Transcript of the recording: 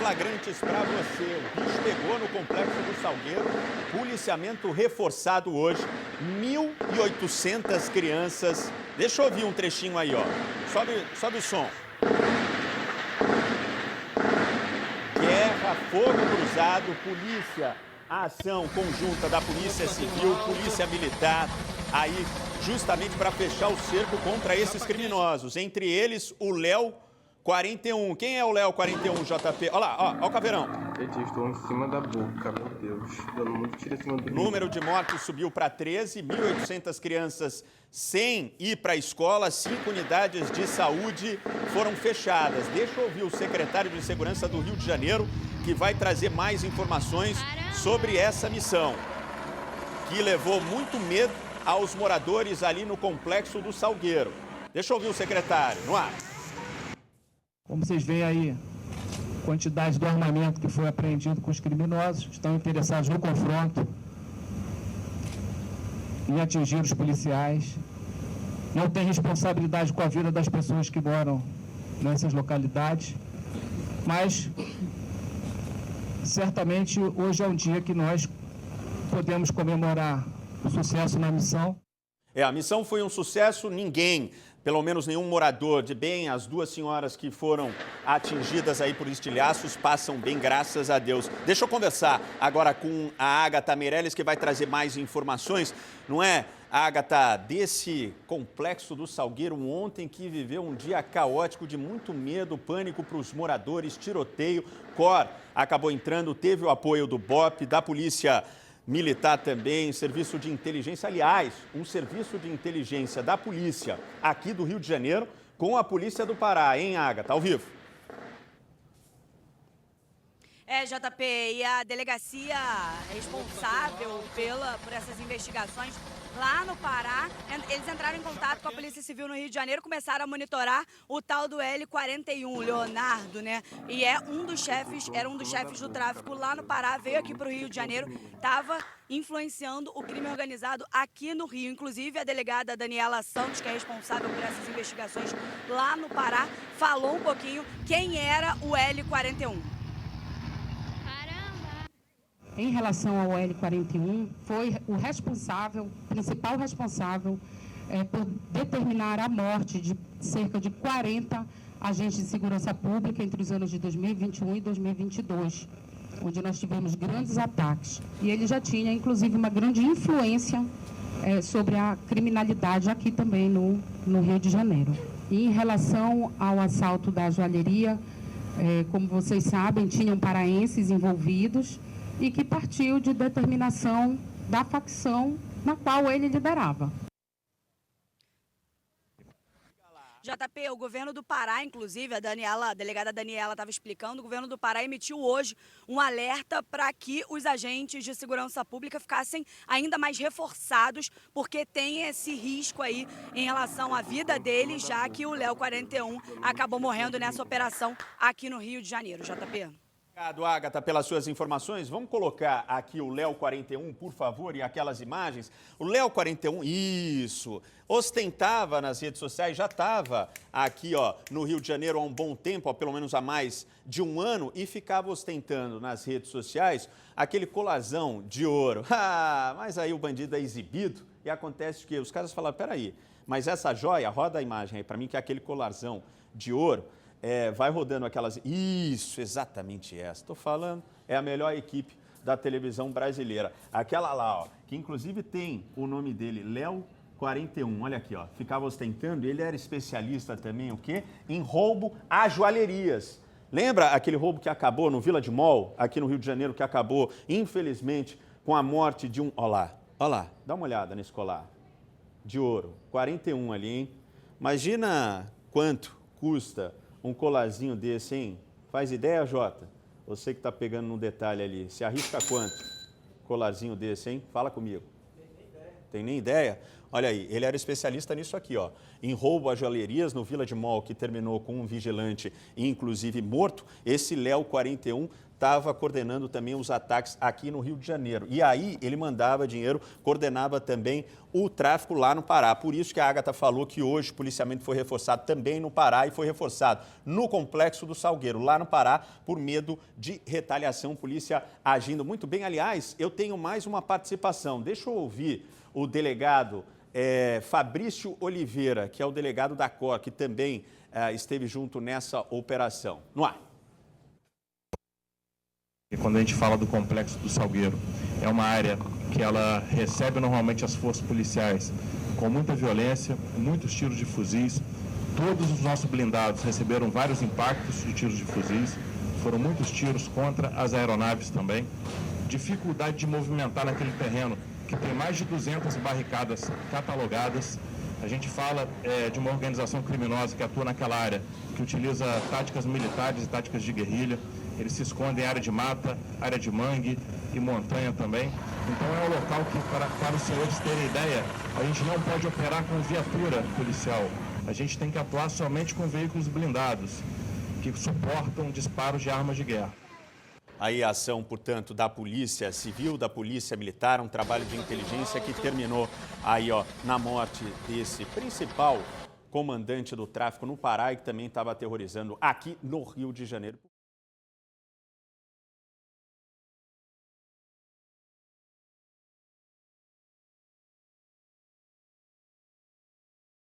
flagrantes para você. O bicho pegou no Complexo do Salgueiro. Policiamento reforçado hoje. 1.800 crianças. Deixa eu ouvir um trechinho aí, ó. Sobe o som. Guerra, fogo cruzado, polícia. A ação conjunta da Polícia Civil, Polícia Militar, aí justamente para fechar o cerco contra esses criminosos. Entre eles, o Léo 41. Quem é o Léo 41, JP? Olha lá, ó o caveirão. Eles estão em cima da boca, meu Deus. Dando muito tiro em cima do... O número de mortes subiu para 13, 1.800 crianças sem ir para a escola, 5 unidades de saúde foram fechadas. Deixa eu ouvir o secretário de Segurança do Rio de Janeiro, que vai trazer mais informações sobre essa missão, que levou muito medo aos moradores ali no Complexo do Salgueiro. Deixa eu ouvir o secretário, no ar. Como vocês veem aí, a quantidade do armamento que foi apreendido com os criminosos, estão interessados no confronto, em atingir os policiais. Não tem responsabilidade com a vida das pessoas que moram nessas localidades, mas certamente hoje é um dia que nós podemos comemorar o sucesso na missão. A missão foi um sucesso, ninguém, pelo menos nenhum morador de bem, as duas senhoras que foram atingidas aí por estilhaços passam bem, graças a Deus. Deixa eu conversar agora com a Agatha Meirelles, que vai trazer mais informações, não é, Agatha, desse Complexo do Salgueiro ontem, que viveu um dia caótico de muito medo, pânico para os moradores, tiroteio. COR acabou entrando, teve o apoio do BOP, da Polícia Militar também, serviço de inteligência, aliás, um serviço de inteligência da polícia aqui do Rio de Janeiro com a Polícia do Pará, hein, Agatha? Ao vivo. JP, e a delegacia responsável por essas investigações lá no Pará, eles entraram em contato com a Polícia Civil no Rio de Janeiro, começaram a monitorar o tal do L41, Leonardo, né? E era um dos chefes do tráfico lá no Pará, veio aqui para o Rio de Janeiro, estava influenciando o crime organizado aqui no Rio. Inclusive, a delegada Daniela Santos, que é responsável por essas investigações lá no Pará, falou um pouquinho quem era o L41. Em relação ao L41, foi o principal responsável por determinar a morte de cerca de 40 agentes de segurança pública entre os anos de 2021 e 2022, onde nós tivemos grandes ataques. E ele já tinha, inclusive, uma grande influência sobre a criminalidade aqui também no Rio de Janeiro. E em relação ao assalto da joalheria, como vocês sabem, tinham paraenses envolvidos, e que partiu de determinação da facção na qual ele liderava. JP, o governo do Pará, inclusive, a delegada Daniela estava explicando, o governo do Pará emitiu hoje um alerta para que os agentes de segurança pública ficassem ainda mais reforçados, porque tem esse risco aí em relação à vida deles, já que o Léo 41 acabou morrendo nessa operação aqui no Rio de Janeiro. JP. Obrigado, Agatha, pelas suas informações. Vamos colocar aqui o Léo 41, por favor, e aquelas imagens. O Léo 41, isso, ostentava nas redes sociais, já estava aqui, ó, no Rio de Janeiro há um bom tempo, ó, pelo menos há mais de um ano, e ficava ostentando nas redes sociais aquele colarzão de ouro. Mas aí o bandido é exibido e acontece que os caras falaram, peraí, mas essa joia, roda a imagem aí para mim, que é aquele colarzão de ouro, vai rodando aquelas... Isso, exatamente essa. Estou falando, é a melhor equipe da televisão brasileira. Aquela lá, ó, que inclusive tem o nome dele, Léo 41. Olha aqui, ó. Ficava ostentando, ele era especialista também, o quê? Em roubo a joalherias. Lembra aquele roubo que acabou no Village Mall, aqui no Rio de Janeiro, que acabou, infelizmente, com a morte de um... Olha lá, dá uma olhada nesse colar de ouro. 41 ali, hein? Imagina quanto custa um colarzinho desse, hein? Faz ideia, Jota? Você que está pegando no detalhe ali. Se arrisca quanto? Colarzinho desse, hein? Fala comigo. tem nem ideia. Olha aí, ele era especialista nisso aqui, ó, em roubo a joalherias no Village Mall, que terminou com um vigilante, inclusive morto. Esse Léo 41 estava coordenando também os ataques aqui no Rio de Janeiro. E aí ele mandava dinheiro, coordenava também o tráfico lá no Pará. Por isso que a Agatha falou que hoje o policiamento foi reforçado também no Pará e foi reforçado no Complexo do Salgueiro, lá no Pará, por medo de retaliação. Polícia agindo muito bem. Aliás, eu tenho mais uma participação. Deixa eu ouvir o delegado Fabrício Oliveira, que é o delegado da COR, que também esteve junto nessa operação. No ar. Quando a gente fala do Complexo do Salgueiro, é uma área que ela recebe normalmente as forças policiais com muita violência, muitos tiros de fuzis. Todos os nossos blindados receberam vários impactos de tiros de fuzis, foram muitos tiros contra as aeronaves também. Dificuldade de movimentar naquele terreno, que tem mais de 200 barricadas catalogadas. A gente fala de uma organização criminosa que atua naquela área, que utiliza táticas militares e táticas de guerrilha. Eles se escondem em área de mata, área de mangue e montanha também. Então é um local que, para os senhores terem ideia, a gente não pode operar com viatura policial. A gente tem que atuar somente com veículos blindados, que suportam disparos de armas de guerra. Aí a ação, portanto, da Polícia Civil, da Polícia Militar, um trabalho de inteligência que terminou aí, ó, na morte desse principal comandante do tráfico no Pará e que também estava aterrorizando aqui no Rio de Janeiro.